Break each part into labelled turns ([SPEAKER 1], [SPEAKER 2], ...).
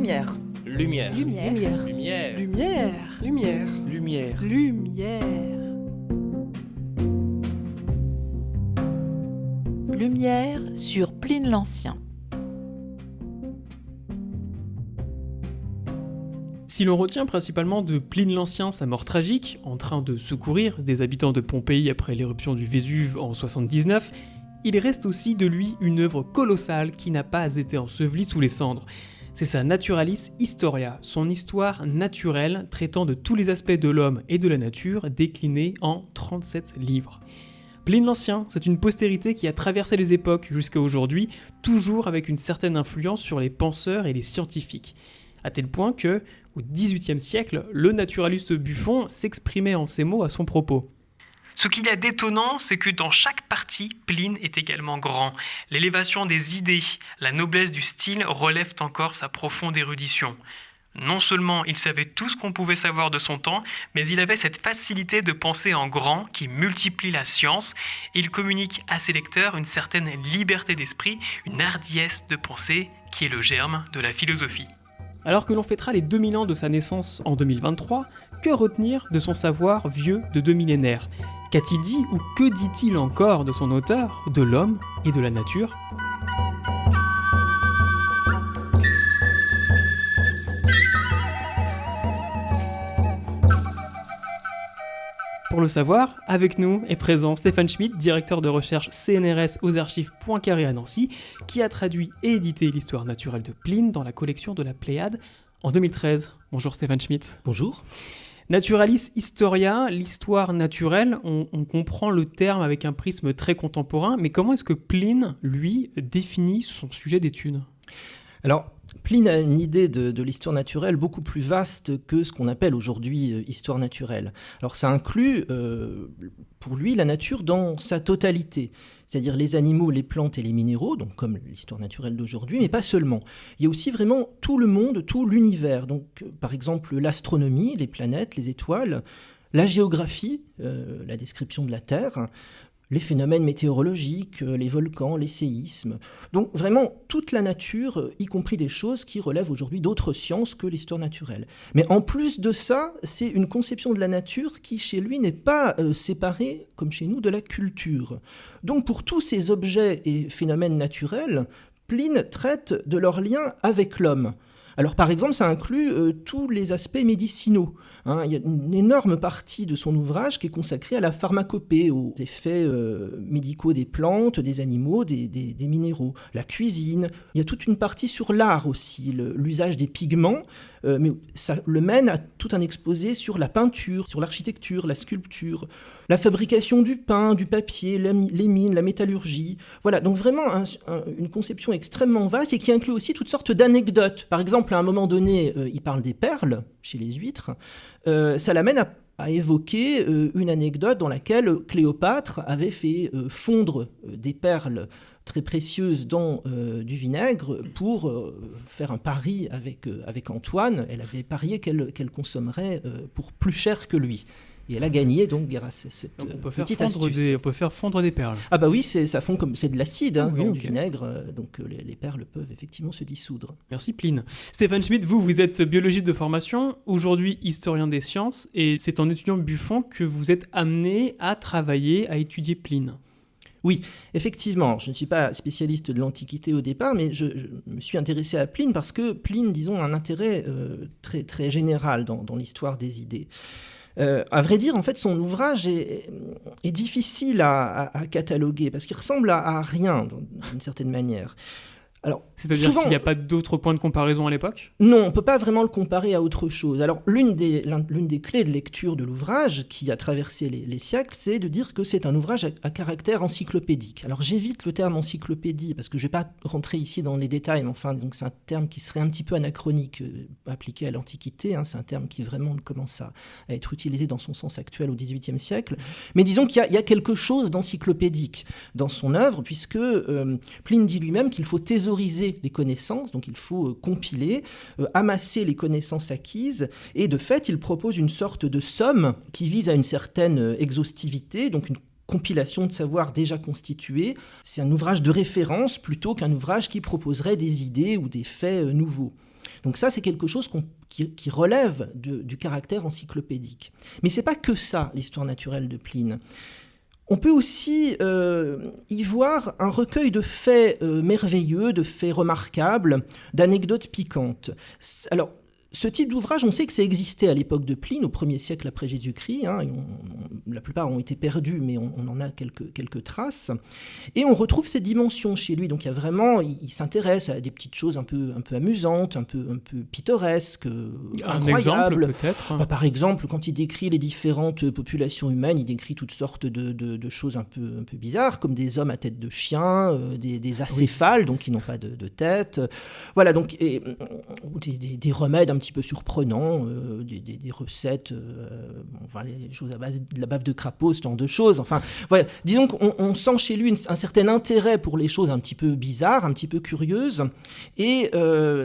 [SPEAKER 1] Lumière.
[SPEAKER 2] Lumière.
[SPEAKER 1] Lumière.
[SPEAKER 2] Lumière.
[SPEAKER 1] Lumière.
[SPEAKER 2] Lumière. Lumière.
[SPEAKER 1] Lumière. Lumière sur Pline l'Ancien.
[SPEAKER 3] Si l'on retient principalement de Pline l'Ancien sa mort tragique, en train de secourir des habitants de Pompéi après l'éruption du Vésuve en 79, il reste aussi de lui une œuvre colossale qui n'a pas été ensevelie sous les cendres. C'est sa Naturalis Historia, son histoire naturelle traitant de tous les aspects de l'homme et de la nature déclinée en 37 livres. Pline l'Ancien, c'est une postérité qui a traversé les époques jusqu'à aujourd'hui, toujours avec une certaine influence sur les penseurs et les scientifiques. À tel point que, au XVIIIe siècle, le naturaliste Buffon s'exprimait en ces mots à son propos. Ce qu'il y a d'étonnant, c'est que dans chaque partie, Pline est également grand. L'élévation des idées, la noblesse du style relèvent encore sa profonde érudition. Non seulement il savait tout ce qu'on pouvait savoir de son temps, mais il avait cette facilité de penser en grand qui multiplie la science, et il communique à ses lecteurs une certaine liberté d'esprit, une hardiesse de pensée qui est le germe de la philosophie. Alors que l'on fêtera les 2000 ans de sa naissance en 2023, que retenir de son savoir vieux de 2 millénaires ? Qu'a-t-il dit ou que dit-il encore de son auteur, de l'homme et de la nature ? Pour le savoir, avec nous est présent Stéphane Schmitt, directeur de recherche CNRS aux archives Poincaré à Nancy, qui a traduit et édité l'histoire naturelle de Pline dans la collection de la Pléiade en 2013. Bonjour Stéphane Schmitt.
[SPEAKER 4] Bonjour.
[SPEAKER 3] Naturalis Historia, l'histoire naturelle, on comprend le terme avec un prisme très contemporain, mais comment est-ce que Pline, lui, définit son sujet d'étude ?
[SPEAKER 4] Alors, Pline a une idée de l'histoire naturelle beaucoup plus vaste que ce qu'on appelle aujourd'hui histoire naturelle. Alors ça inclut, pour lui, la nature dans sa totalité, c'est-à-dire les animaux, les plantes et les minéraux, donc comme l'histoire naturelle d'aujourd'hui, mais pas seulement. Il y a aussi vraiment tout le monde, tout l'univers, donc par exemple l'astronomie, les planètes, les étoiles, la géographie, la description de la Terre, les phénomènes météorologiques, les volcans, les séismes. Donc vraiment toute la nature, y compris des choses qui relèvent aujourd'hui d'autres sciences que l'histoire naturelle. Mais en plus de ça, c'est une conception de la nature qui chez lui n'est pas séparée, comme chez nous, de la culture. Donc pour tous ces objets et phénomènes naturels, Pline traite de leur lien avec l'homme. Alors par exemple, ça inclut tous les aspects médicinaux. Il y a une énorme partie de son ouvrage qui est consacrée à la pharmacopée, aux effets médicaux des plantes, des animaux, des minéraux, la cuisine. Il y a toute une partie sur l'art aussi, l'usage des pigments, mais ça le mène à tout un exposé sur la peinture, sur l'architecture, la sculpture, la fabrication du pain, du papier, les mines, la métallurgie. Voilà, donc vraiment une conception extrêmement vaste et qui inclut aussi toutes sortes d'anecdotes. Par exemple, à un moment donné, il parle des perles chez les huîtres. Ça l'amène à évoquer une anecdote dans laquelle Cléopâtre avait fait fondre des perles très précieuses dans du vinaigre pour faire un pari avec Antoine. Elle avait parié qu'elle consommerait pour plus cher que lui. Et elle a gagné donc grâce à cette petite astuce.
[SPEAKER 3] On peut faire fondre des perles.
[SPEAKER 4] Ah bah oui, ça fond comme c'est de l'acide
[SPEAKER 3] oui,
[SPEAKER 4] du vinaigre, donc les perles peuvent effectivement se dissoudre.
[SPEAKER 3] Merci Pline. Stéphane Schmitt, vous êtes biologiste de formation, aujourd'hui historien des sciences, et c'est en étudiant Buffon que vous êtes amené à travailler, à étudier Pline.
[SPEAKER 4] Oui, effectivement, je ne suis pas spécialiste de l'Antiquité au départ, mais je me suis intéressé à Pline parce que Pline, disons, a un intérêt très, très général dans l'histoire des idées. À vrai dire, en fait, son ouvrage est difficile à cataloguer parce qu'il ressemble à rien, d'une certaine manière. Alors,
[SPEAKER 3] c'est-à-dire
[SPEAKER 4] souvent,
[SPEAKER 3] qu'il n'y a pas d'autres points de comparaison à l'époque ?
[SPEAKER 4] Non, on ne peut pas vraiment le comparer à autre chose. Alors, l'une des clés de lecture de l'ouvrage, qui a traversé les siècles, c'est de dire que c'est un ouvrage à caractère encyclopédique. Alors, j'évite le terme encyclopédie, parce que je ne vais pas rentrer ici dans les détails, mais enfin, donc c'est un terme qui serait un petit peu anachronique, appliqué à l'Antiquité. C'est un terme qui vraiment commence à être utilisé dans son sens actuel au XVIIIe siècle. Mais disons qu'il y a quelque chose d'encyclopédique dans son œuvre, puisque Pline dit lui-même qu'il faut thésauriser les connaissances, donc il faut compiler, amasser les connaissances acquises, et de fait, il propose une sorte de somme qui vise à une certaine exhaustivité, donc une compilation de savoirs déjà constitués. C'est un ouvrage de référence plutôt qu'un ouvrage qui proposerait des idées ou des faits nouveaux. Donc ça, c'est quelque chose qui relève du caractère encyclopédique. Mais c'est pas que ça, l'histoire naturelle de Pline. On peut aussi y voir un recueil de faits merveilleux, de faits remarquables, d'anecdotes piquantes. Alors, ce type d'ouvrage, on sait que ça existait à l'époque de Pline, au 1er siècle après Jésus-Christ. La plupart ont été perdus, mais on en a quelques traces. Et on retrouve ces dimensions chez lui. Donc il s'intéresse à des petites choses un peu amusantes, un peu pittoresques, incroyables.
[SPEAKER 3] Un exemple peut-être.
[SPEAKER 4] Par exemple, quand il décrit les différentes populations humaines, il décrit toutes sortes de choses un peu bizarres, comme des hommes à tête de chien, des acéphales, donc qui n'ont pas de tête. Voilà, donc des remèdes un petit peu surprenants, des recettes, les choses à base de la bave de crapaud, ce genre de choses. Enfin, voilà. Disons qu'on sent chez lui un certain intérêt pour les choses un petit peu bizarres, un petit peu curieuses. Et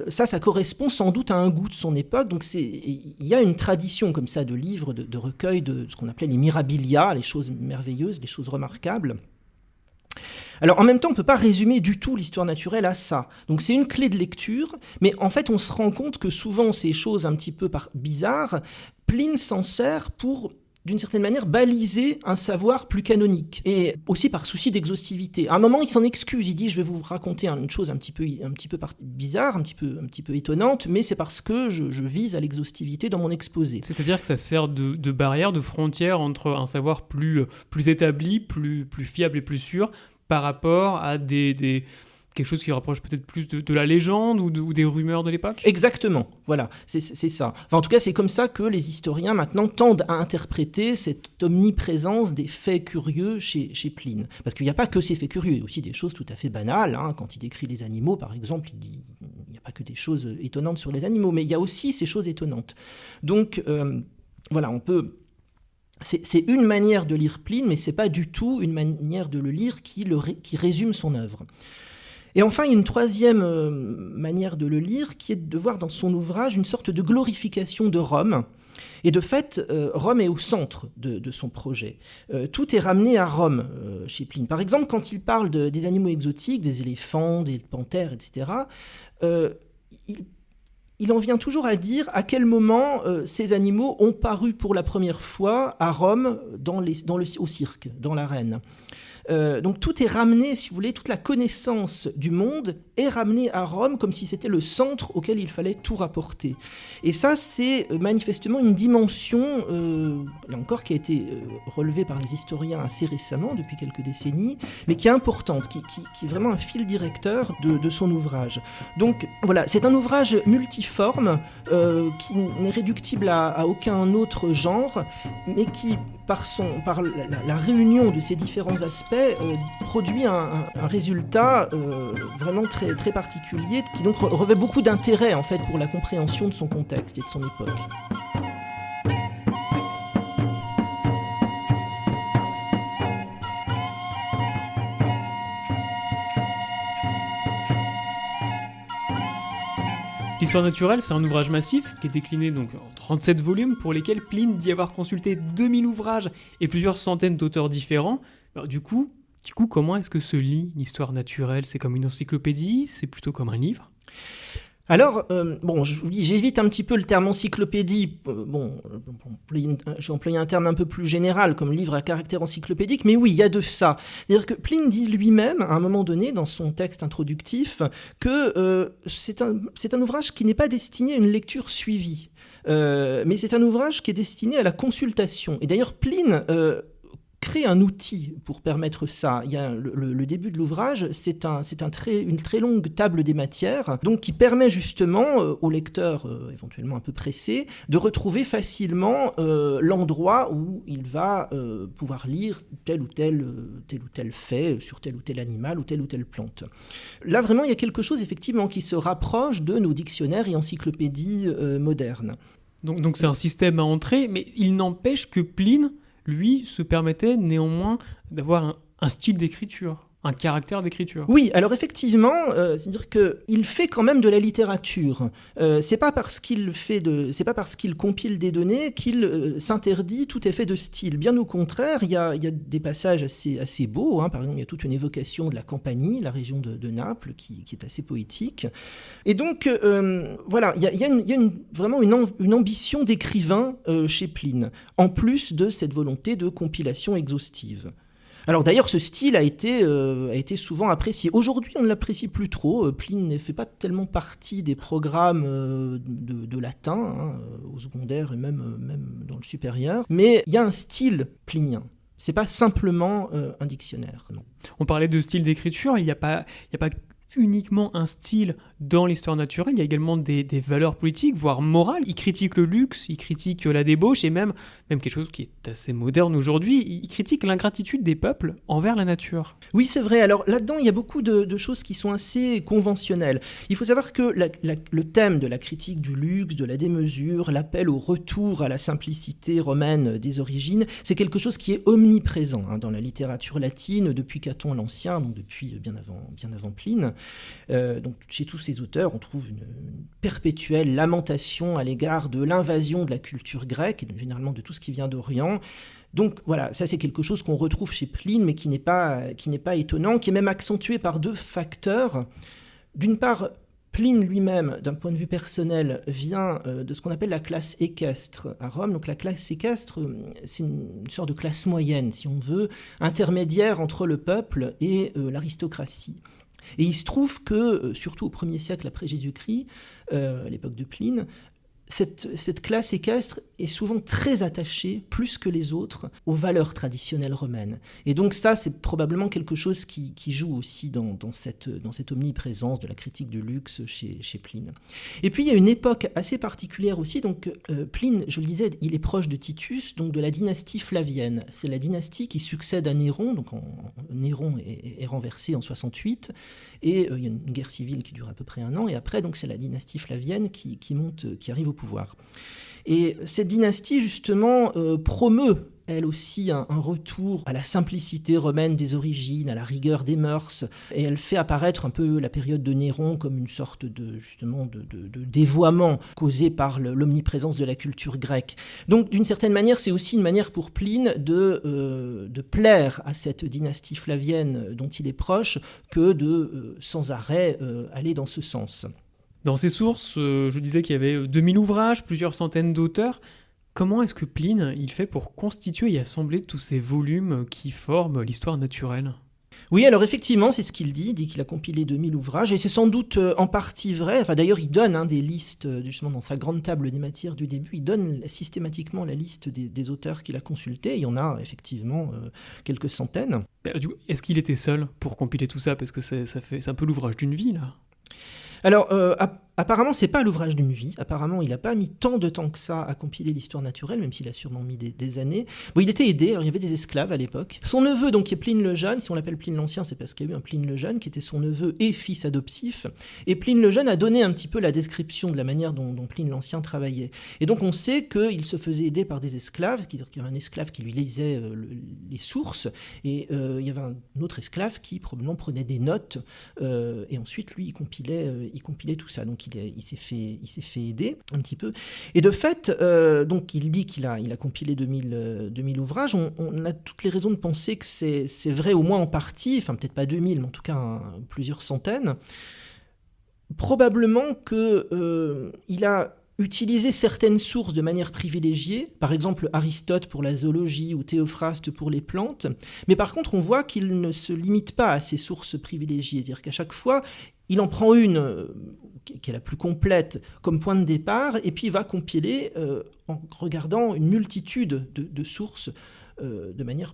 [SPEAKER 4] ça correspond sans doute à un goût de son époque. Donc il y a une tradition comme ça de livres, de recueils de ce qu'on appelait les mirabilia, les choses merveilleuses, les choses remarquables. Alors en même temps, on ne peut pas résumer du tout l'histoire naturelle à ça. Donc c'est une clé de lecture, mais en fait on se rend compte que souvent ces choses un petit peu bizarres, Pline s'en sert pour, d'une certaine manière, baliser un savoir plus canonique, et aussi par souci d'exhaustivité. À un moment, il s'en excuse, il dit « je vais vous raconter une chose un petit peu bizarre, un petit peu étonnante, mais c'est parce que je vise à l'exhaustivité dans mon exposé. »
[SPEAKER 3] C'est-à-dire que ça sert de barrière, de frontière entre un savoir plus établi, plus fiable et plus sûr, par rapport à quelque chose qui rapproche peut-être plus de la légende ou des rumeurs de l'époque ?
[SPEAKER 4] Exactement, voilà, c'est ça. Enfin, en tout cas, c'est comme ça que les historiens maintenant tendent à interpréter cette omniprésence des faits curieux chez Pline. Parce qu'il n'y a pas que ces faits curieux, il y a aussi des choses tout à fait banales. Quand il décrit les animaux, par exemple, il dit il n'y a pas que des choses étonnantes sur les animaux, mais il y a aussi ces choses étonnantes. Donc, voilà, on peut... C'est une manière de lire Pline, mais ce n'est pas du tout une manière de le lire qui résume son œuvre. Et enfin, il y a une troisième manière de le lire, qui est de voir dans son ouvrage une sorte de glorification de Rome. Et de fait, Rome est au centre de son projet. Tout est ramené à Rome chez Pline. Par exemple, quand il parle des animaux exotiques, des éléphants, des panthères, etc., il en vient toujours à dire à quel moment ces animaux ont paru pour la première fois à Rome au cirque, dans l'arène. Donc tout est ramené, si vous voulez, toute la connaissance du monde est ramenée à Rome comme si c'était le centre auquel il fallait tout rapporter. Et ça, c'est manifestement une dimension, là encore, qui a été relevée par les historiens assez récemment, depuis quelques décennies, mais qui est importante, qui est vraiment un fil directeur de son ouvrage. Donc voilà, c'est un ouvrage multiforme, qui n'est réductible à aucun autre genre, mais qui, par la réunion de ces différents aspects, produit un résultat vraiment très, très particulier, qui donc revêt beaucoup d'intérêt en fait pour la compréhension de son contexte et de son époque.
[SPEAKER 3] L'histoire naturelle, c'est un ouvrage massif qui est décliné donc en 37 volumes pour lesquels Pline dit avoir consulté 2000 ouvrages et plusieurs centaines d'auteurs différents. Alors, du coup, comment est-ce que se lit l'histoire naturelle ? C'est comme une encyclopédie ? C'est plutôt comme un livre ?
[SPEAKER 4] Alors, je vous dis, j'évite un petit peu le terme encyclopédie. J'ai employé un terme un peu plus général, comme livre à caractère encyclopédique, mais oui, il y a de ça. C'est-à-dire que Pline dit lui-même, à un moment donné, dans son texte introductif, que c'est un ouvrage qui n'est pas destiné à une lecture suivie, mais c'est un ouvrage qui est destiné à la consultation. Et d'ailleurs, Pline... crée un outil pour permettre ça. Il y a le début de l'ouvrage, c'est une très longue table des matières, donc qui permet justement au lecteur, éventuellement un peu pressé, de retrouver facilement l'endroit où il va pouvoir lire tel ou tel fait sur tel ou tel animal ou telle plante. Là, vraiment, il y a quelque chose, effectivement, qui se rapproche de nos dictionnaires et encyclopédies modernes.
[SPEAKER 3] Donc c'est un système à entrer, mais il n'empêche que Pline, lui, se permettait néanmoins d'avoir un style d'écriture, un caractère d'écriture.
[SPEAKER 4] Oui, alors effectivement, c'est-à-dire qu'il fait quand même de la littérature. C'est pas parce qu'il compile des données qu'il s'interdit tout effet de style. Bien au contraire, il y a des passages assez beaux. Par exemple, il y a toute une évocation de la Campanie, la région de Naples, qui est assez poétique. Et donc, voilà, il y a vraiment une ambition d'écrivain chez Pline, en plus de cette volonté de compilation exhaustive. Alors d'ailleurs, ce style a été souvent apprécié. Aujourd'hui, on ne l'apprécie plus trop. Pline ne fait pas tellement partie des programmes de latin, au secondaire et même dans le supérieur. Mais il y a un style plinien. C'est pas simplement un dictionnaire, non.
[SPEAKER 3] On parlait de style d'écriture, il n'y a pas uniquement un style dans l'histoire naturelle, il y a également des valeurs politiques, voire morales. Il critique le luxe, il critique la débauche et même quelque chose qui est assez moderne aujourd'hui, il critique l'ingratitude des peuples envers la nature.
[SPEAKER 4] Oui, c'est vrai. Alors là-dedans, il y a beaucoup de choses qui sont assez conventionnelles. Il faut savoir que le thème de la critique du luxe, de la démesure, l'appel au retour à la simplicité romaine des origines, c'est quelque chose qui est omniprésent dans la littérature latine depuis Caton l'Ancien, donc depuis bien avant Pline. Donc chez tous ces auteurs, on trouve une perpétuelle lamentation à l'égard de l'invasion de la culture grecque et généralement de tout ce qui vient d'Orient. Donc voilà, ça c'est quelque chose qu'on retrouve chez Pline, mais qui n'est pas étonnant, qui est même accentué par deux facteurs. D'une part, Pline lui-même, d'un point de vue personnel, vient de ce qu'on appelle la classe équestre à Rome. Donc la classe équestre, c'est une sorte de classe moyenne, si on veut, intermédiaire entre le peuple et l'aristocratie. Et il se trouve que, surtout au 1er siècle après Jésus-Christ, à l'époque de Pline, cette classe équestre est souvent très attachée, plus que les autres, aux valeurs traditionnelles romaines. Et donc ça, c'est probablement quelque chose qui joue aussi dans cette omniprésence de la critique du luxe chez Pline. Et puis il y a une époque assez particulière aussi. Donc Pline, je le disais, il est proche de Titus, donc de la dynastie flavienne. C'est la dynastie qui succède à Néron. Donc Néron est renversé en 68, et il y a une guerre civile qui dure à peu près 1 an. Et après, donc c'est la dynastie flavienne qui arrive au pouvoir. Et cette dynastie, justement, promeut, elle aussi, un retour à la simplicité romaine des origines, à la rigueur des mœurs, et elle fait apparaître un peu la période de Néron comme une sorte de dévoiement causé par l'omniprésence de la culture grecque. Donc, d'une certaine manière, c'est aussi une manière pour Pline de plaire à cette dynastie flavienne dont il est proche, que de, sans arrêt, aller dans ce sens.
[SPEAKER 3] Dans ses sources, je disais qu'il y avait 2000 ouvrages, plusieurs centaines d'auteurs. Comment est-ce que Pline il fait pour constituer et assembler tous ces volumes qui forment l'histoire naturelle ?
[SPEAKER 4] Oui, alors effectivement, c'est ce qu'il dit. Il dit qu'il a compilé 2000 ouvrages, et c'est sans doute en partie vrai. Enfin, d'ailleurs, il donne des listes, justement, dans sa grande table des matières du début, il donne systématiquement la liste des auteurs qu'il a consultés. Il y en a effectivement quelques centaines.
[SPEAKER 3] Est-ce qu'il était seul pour compiler tout ça ? Parce que c'est un peu l'ouvrage d'une vie, là.
[SPEAKER 4] Alors, apparemment, c'est pas l'ouvrage d'une vie. Apparemment, il n'a pas mis tant de temps que ça à compiler l'histoire naturelle, même s'il a sûrement mis des années. Bon, il était aidé. Alors, il y avait des esclaves à l'époque. Son neveu, donc, qui est Pline le Jeune, si on l'appelle Pline l'Ancien, c'est parce qu'il y a eu un Pline le Jeune qui était son neveu et fils adoptif. Et Pline le Jeune a donné un petit peu la description de la manière dont Pline l'Ancien travaillait. Et donc, on sait qu'il se faisait aider par des esclaves, c'est-à-dire qu'il y avait un esclave qui lui lisait les sources, et il y avait un autre esclave qui probablement prenait des notes, et ensuite, lui, il compilait tout ça. Donc il s'est fait aider un petit peu. Et de fait, donc il dit qu'il a compilé 2000 ouvrages. On a toutes les raisons de penser que c'est vrai au moins en partie, enfin peut-être pas 2000, mais en tout cas plusieurs centaines. Probablement qu'il a utilisé certaines sources de manière privilégiée, par exemple Aristote pour la zoologie ou Théophraste pour les plantes, mais par contre on voit qu'il ne se limite pas à ces sources privilégiées, c'est-à-dire qu'à chaque fois il en prend une qui est la plus complète comme point de départ, et puis il va compiler en regardant une multitude de sources de manière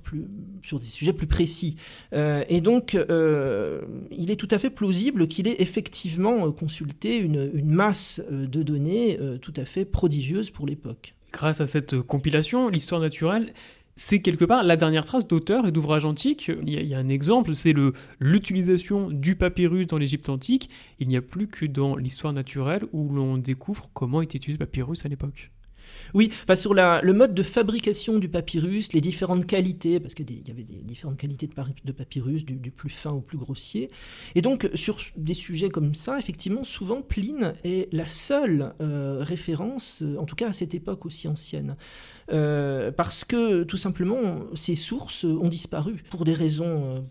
[SPEAKER 4] sur des sujets plus précis. Et donc, il est tout à fait plausible qu'il ait effectivement consulté une masse de données tout à fait prodigieuse pour l'époque.
[SPEAKER 3] Grâce à cette compilation, l'histoire naturelle, c'est quelque part la dernière trace d'auteurs et d'ouvrages antiques. Il y a un exemple, c'est l'utilisation du papyrus dans l'Égypte antique. Il n'y a plus que dans l'histoire naturelle où l'on découvre comment était utilisé le papyrus à l'époque.
[SPEAKER 4] Oui, enfin, sur le mode de fabrication du papyrus, les différentes qualités, parce qu'il y avait des différentes qualités de papyrus, du plus fin au plus grossier. Et donc, sur des sujets comme ça, effectivement, souvent, Pline est la seule référence, en tout cas à cette époque aussi ancienne. Parce que, tout simplement, ces sources ont disparu pour des raisons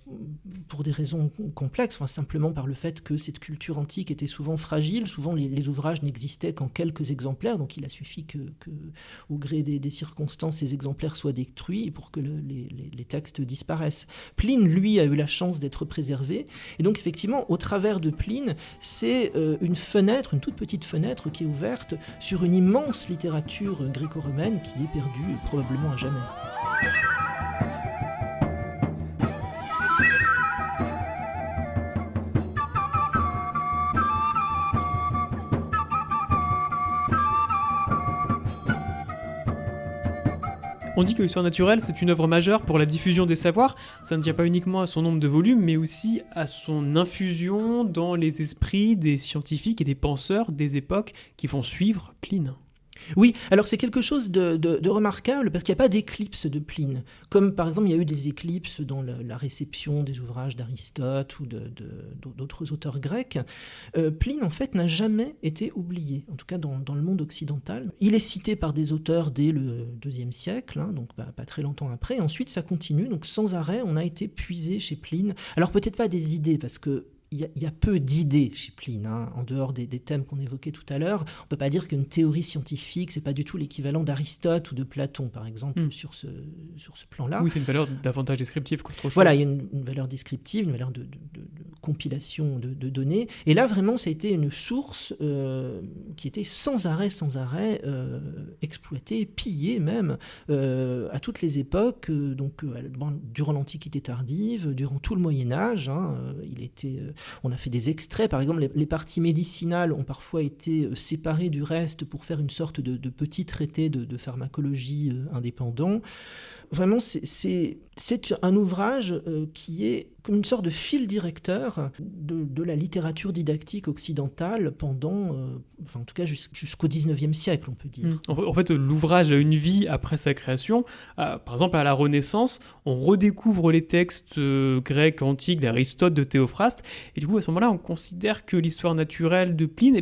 [SPEAKER 4] complexes, enfin, simplement par le fait que cette culture antique était souvent fragile, souvent les ouvrages n'existaient qu'en quelques exemplaires, donc il a suffi que au gré des circonstances, ces exemplaires soient détruits pour que les textes disparaissent. Pline, lui, a eu la chance d'être préservé, et donc effectivement, au travers de Pline, c'est une fenêtre, une toute petite fenêtre qui est ouverte sur une immense littérature gréco-romaine qui est perdue probablement à jamais.
[SPEAKER 3] On dit que l'histoire naturelle, c'est une œuvre majeure pour la diffusion des savoirs. Ça ne tient pas uniquement à son nombre de volumes, mais aussi à son infusion dans les esprits des scientifiques et des penseurs des époques qui vont suivre Pline.
[SPEAKER 4] Oui, alors c'est quelque chose de remarquable parce qu'il n'y a pas d'éclipse de Pline. Comme par exemple il y a eu des éclipses dans la réception des ouvrages d'Aristote ou d'autres auteurs grecs. Pline en fait n'a jamais été oublié, en tout cas dans le monde occidental. Il est cité par des auteurs dès le IIe siècle, donc pas très longtemps après. Ensuite ça continue, donc sans arrêt on a été puisé chez Pline. Alors peut-être pas des idées parce que il y a peu d'idées chez Pline, en dehors des thèmes qu'on évoquait tout à l'heure. On ne peut pas dire qu'une théorie scientifique, ce n'est pas du tout l'équivalent d'Aristote ou de Platon, par exemple, sur ce plan-là.
[SPEAKER 3] Oui, c'est une valeur davantage descriptive qu'autre chose.
[SPEAKER 4] Voilà, il y a une valeur descriptive, une valeur de compilation de données. Et là, vraiment, ça a été une source qui était sans arrêt exploitée, pillée même, à toutes les époques, durant l'Antiquité tardive, durant tout le Moyen-Âge. On a fait des extraits, par exemple, les parties médicinales ont parfois été séparées du reste pour faire une sorte de petit traité de pharmacologie indépendant. Vraiment, c'est un ouvrage qui est comme une sorte de fil directeur de la littérature didactique occidentale pendant, en tout cas jusqu'au XIXe siècle, on peut dire.
[SPEAKER 3] En fait, l'ouvrage a une vie après sa création. Par exemple, à la Renaissance, on redécouvre les textes grecs antiques d'Aristote, de Théophraste, et du coup, à ce moment-là, on considère que l'histoire naturelle de Pline,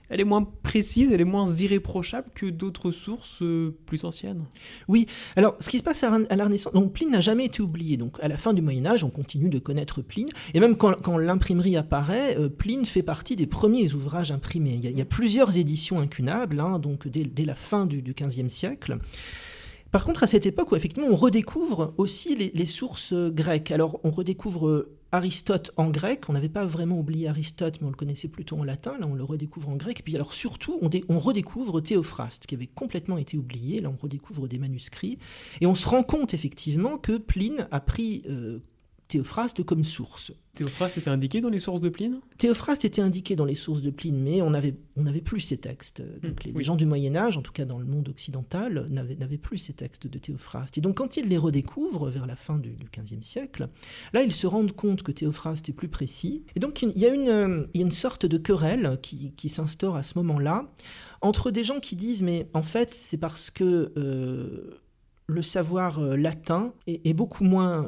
[SPEAKER 3] elle est moins précise, elle est moins irréprochable que d'autres sources plus anciennes.
[SPEAKER 4] Oui, alors ce qui se passe à la Renaissance, donc Pline n'a jamais été oublié, donc à la fin du Moyen-Âge, on continue de connaître Pline, et même quand l'imprimerie apparaît, Pline fait partie des premiers ouvrages imprimés. Il y a plusieurs éditions incunables, donc dès la fin du XVe siècle. Par contre, à cette époque où effectivement on redécouvre aussi les sources grecques, alors on redécouvre Aristote en grec, on n'avait pas vraiment oublié Aristote, mais on le connaissait plutôt en latin, là on le redécouvre en grec, et puis alors surtout on redécouvre Théophraste, qui avait complètement été oublié, là on redécouvre des manuscrits, et on se rend compte effectivement que Pline a pris Théophraste comme source.
[SPEAKER 3] Théophraste était indiqué dans les sources de Pline ?
[SPEAKER 4] Théophraste était indiqué dans les sources de Pline, mais on n'avait plus ces textes. Donc les gens du Moyen-Âge, en tout cas dans le monde occidental, n'avaient plus ces textes de Théophraste. Et donc quand ils les redécouvrent vers la fin du XVe siècle, là ils se rendent compte que Théophraste est plus précis. Et donc il y a une sorte de querelle qui s'instaure à ce moment-là, entre des gens qui disent « mais en fait c'est parce que... le savoir latin est beaucoup moins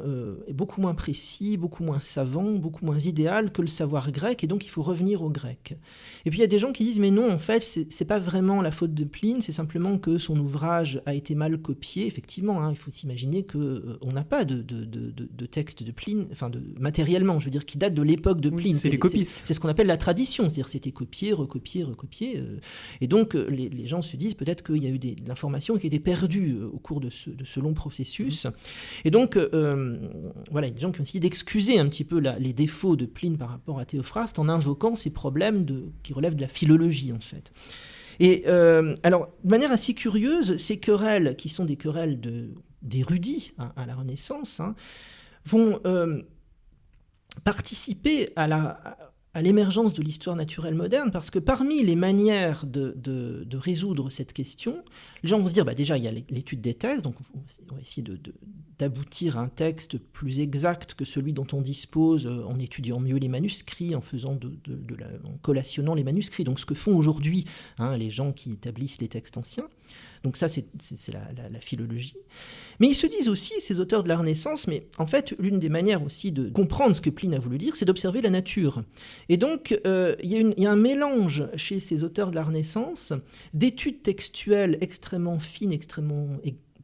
[SPEAKER 4] précis, beaucoup moins savant, beaucoup moins idéal que le savoir grec, et donc il faut revenir au grec. Et puis il y a des gens qui disent mais non, en fait c'est pas vraiment la faute de Pline, c'est simplement que son ouvrage a été mal copié. Effectivement, il faut s'imaginer que on n'a pas de texte de Pline, matériellement, je veux dire, qui date de l'époque de Pline.
[SPEAKER 3] C'est les copistes.
[SPEAKER 4] C'est ce qu'on appelle la tradition, c'est-à-dire c'était copié, recopié, et donc les gens se disent peut-être qu'il y a eu de l'information qui a été perdue au cours de ce long processus. Et donc, il y a des gens qui ont essayé d'excuser un petit peu les défauts de Pline par rapport à Théophraste en invoquant ces problèmes qui relèvent de la philologie, en fait. Et alors, de manière assez curieuse, ces querelles, qui sont des querelles d'érudits à la Renaissance, vont participer à l'émergence de l'histoire naturelle moderne, parce que parmi les manières de résoudre cette question, les gens vont se dire, déjà, il y a l'étude des textes, donc on va essayer d'aboutir à un texte plus exact que celui dont on dispose en étudiant mieux les manuscrits, en collationnant les manuscrits, donc ce que font aujourd'hui les gens qui établissent les textes anciens. Donc ça, c'est la philologie. Mais ils se disent aussi, ces auteurs de la Renaissance, mais en fait, l'une des manières aussi de comprendre ce que Pline a voulu dire, c'est d'observer la nature. Et donc, il y a un mélange chez ces auteurs de la Renaissance d'études textuelles extrêmement fines, extrêmement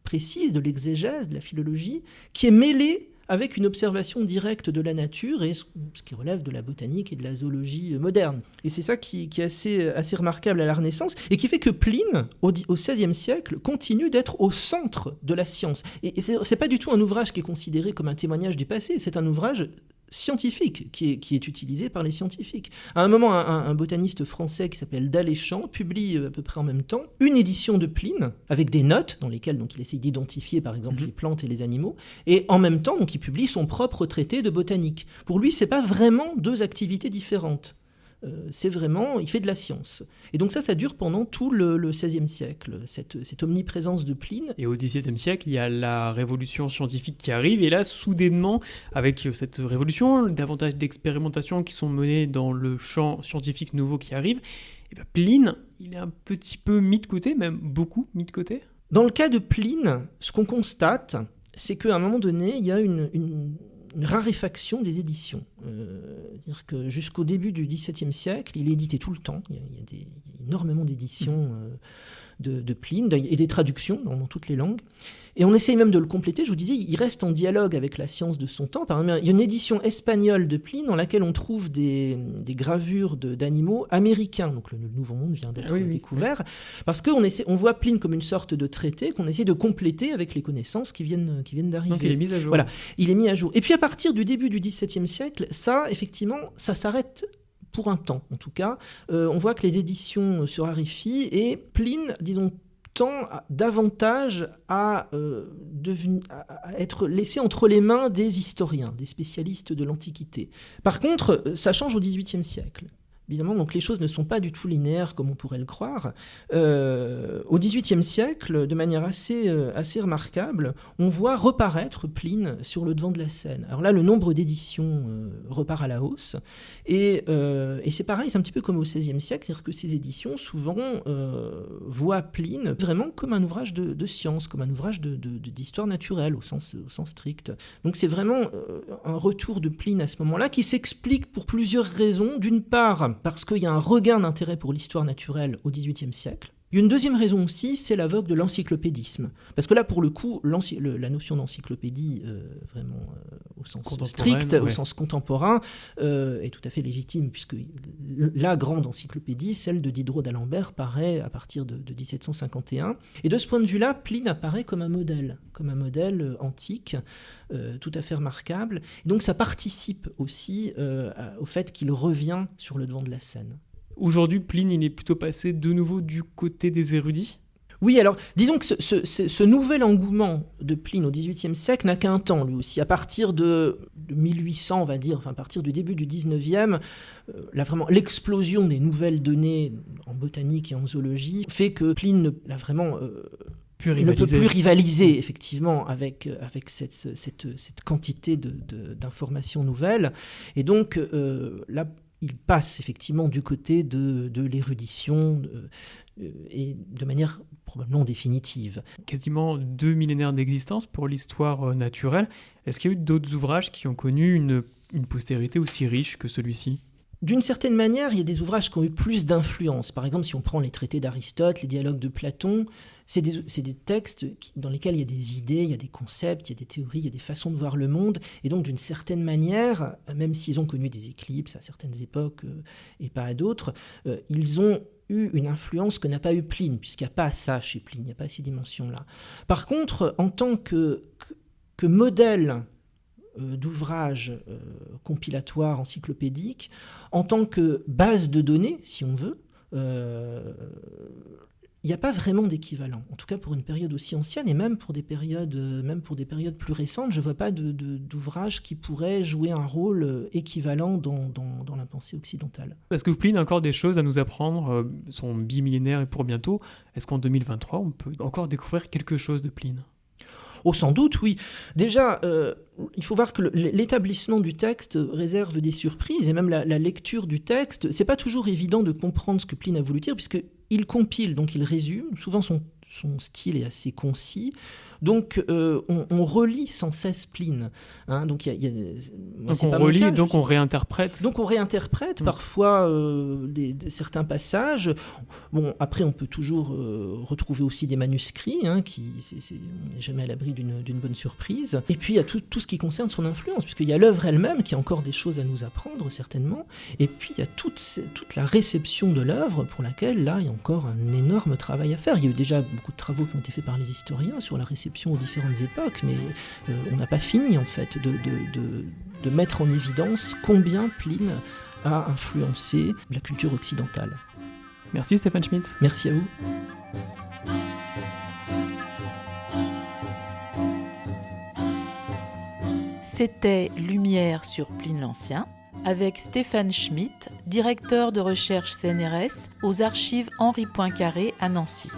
[SPEAKER 4] précises, de l'exégèse, de la philologie, qui est mêlée avec une observation directe de la nature et ce qui relève de la botanique et de la zoologie moderne. Et c'est ça qui est assez remarquable à la Renaissance et qui fait que Pline, au XVIe siècle, continue d'être au centre de la science. Et c'est pas du tout un ouvrage qui est considéré comme un témoignage du passé, c'est un ouvrage scientifique qui est utilisé par les scientifiques. À un moment, un botaniste français qui s'appelle Daléchamp publie à peu près en même temps une édition de Pline avec des notes dans lesquelles donc, il essaye d'identifier par exemple les plantes et les animaux, et en même temps donc, il publie son propre traité de botanique. Pour lui, c'est pas vraiment deux activités différentes. C'est vraiment, il fait de la science. Et donc ça dure pendant tout le XVIe siècle, cette omniprésence de Pline.
[SPEAKER 3] Et au XVIIe siècle, il y a la révolution scientifique qui arrive, et là, soudainement, avec cette révolution, davantage d'expérimentations qui sont menées dans le champ scientifique nouveau qui arrive, et bien Pline, il est un petit peu mis de côté, même beaucoup mis de côté.
[SPEAKER 4] Dans le cas de Pline, ce qu'on constate, c'est qu'à un moment donné, il y a une raréfaction des éditions. C'est-à-dire que jusqu'au début du XVIIe siècle, il est édité tout le temps. Il y a énormément d'éditions de Pline et des traductions dans toutes les langues. Et on essaye même de le compléter. Je vous disais, il reste en dialogue avec la science de son temps. Par exemple, il y a une édition espagnole de Pline dans laquelle on trouve des gravures d'animaux américains. Donc le Nouveau Monde vient d'être découvert. Parce qu'on voit Pline comme une sorte de traité qu'on essaie de compléter avec les connaissances qui viennent d'arriver.
[SPEAKER 3] Donc il est mis à jour.
[SPEAKER 4] Voilà, il est mis à jour. Et puis à partir du début du XVIIe siècle, ça, effectivement, ça s'arrête pour un temps, en tout cas. On voit que les éditions se raréfient et Pline, disons, tend davantage à être laissé entre les mains des historiens, des spécialistes de l'Antiquité. Par contre, ça change au XVIIIe siècle. Évidemment, donc les choses ne sont pas du tout linéaires comme on pourrait le croire. Au XVIIIe siècle, de manière assez remarquable, on voit reparaître Pline sur le devant de la scène. Alors là, le nombre d'éditions repart à la hausse. Et c'est pareil, c'est un petit peu comme au XVIe siècle, c'est-à-dire que ces éditions, souvent, voient Pline vraiment comme un ouvrage de science, comme un ouvrage d'histoire naturelle, au sens strict. Donc c'est vraiment un retour de Pline à ce moment-là qui s'explique pour plusieurs raisons. D'une part, parce qu'il y a un regain d'intérêt pour l'histoire naturelle au XVIIIe siècle. Il y a une deuxième raison aussi, c'est la vogue de l'encyclopédisme. Parce que là, pour le coup, la notion d'encyclopédie, vraiment au sens strict, au sens contemporain, est tout à fait légitime, puisque la grande encyclopédie, celle de Diderot d'Alembert, paraît à partir de 1751. Et de ce point de vue-là, Pline apparaît comme un modèle antique, tout à fait remarquable. Et donc ça participe aussi au fait qu'il revient sur le devant de la scène.
[SPEAKER 3] Aujourd'hui, Pline, il est plutôt passé de nouveau du côté des érudits ?
[SPEAKER 4] Oui, alors, disons que ce nouvel engouement de Pline au XVIIIe siècle n'a qu'un temps, lui aussi. À partir de 1800, on va dire, enfin, à partir du début du XIXe, là, vraiment, l'explosion des nouvelles données en botanique et en zoologie fait que Pline ne peut plus rivaliser, effectivement, avec cette quantité d'informations nouvelles. Et donc, là, il passe effectivement du côté de l'érudition et de manière probablement définitive.
[SPEAKER 3] Quasiment 2 millénaires d'existence pour l'histoire naturelle. Est-ce qu'il y a eu d'autres ouvrages qui ont connu une postérité aussi riche que celui-ci ?
[SPEAKER 4] D'une certaine manière, il y a des ouvrages qui ont eu plus d'influence. Par exemple, si on prend les traités d'Aristote, les dialogues de Platon, c'est des textes dans lesquels il y a des idées, il y a des concepts, il y a des théories, il y a des façons de voir le monde. Et donc, d'une certaine manière, même s'ils ont connu des éclipses à certaines époques et pas à d'autres, ils ont eu une influence que n'a pas eu Pline, puisqu'il n'y a pas ça chez Pline, il n'y a pas ces dimensions-là. Par contre, en tant que modèle d'ouvrages compilatoires, encyclopédiques, en tant que base de données, si on veut, il n'y a pas vraiment d'équivalent. En tout cas, pour une période aussi ancienne, et même pour des périodes plus récentes, je ne vois pas d'ouvrage qui pourrait jouer un rôle équivalent dans la pensée occidentale.
[SPEAKER 3] Est-ce que Pline a encore des choses à nous apprendre ? Son bimillénaire est pour bientôt. Est-ce qu'en 2023, on peut encore découvrir quelque chose de Pline ?
[SPEAKER 4] Oh, sans doute, oui. Déjà, il faut voir que l'établissement du texte réserve des surprises, et même la lecture du texte, c'est pas toujours évident de comprendre ce que Pline a voulu dire, puisqu'il compile, donc il résume. Souvent, son style est assez concis. Donc, on relit sans cesse Pline. Hein, donc, moi,
[SPEAKER 3] Donc
[SPEAKER 4] c'est
[SPEAKER 3] on
[SPEAKER 4] pas mon
[SPEAKER 3] relit,
[SPEAKER 4] cas,
[SPEAKER 3] donc on réinterprète.
[SPEAKER 4] Donc on réinterprète parfois certains passages. Bon, après on peut toujours retrouver aussi des manuscrits, hein, on n'est jamais à l'abri d'une bonne surprise. Et puis il y a tout ce qui concerne son influence, puisqu'il y a l'œuvre elle-même qui a encore des choses à nous apprendre certainement. Et puis il y a toute la réception de l'œuvre pour laquelle là il y a encore un énorme travail à faire. Il y a eu déjà beaucoup de travaux qui ont été faits par les historiens sur la réception aux différentes époques, mais on n'a pas fini en fait de mettre en évidence combien Pline a influencé la culture occidentale.
[SPEAKER 3] Merci Stéphane Schmitt.
[SPEAKER 4] Merci à vous.
[SPEAKER 1] C'était Lumière sur Pline l'Ancien avec Stéphane Schmitt, directeur de recherche CNRS aux archives Henri Poincaré à Nancy.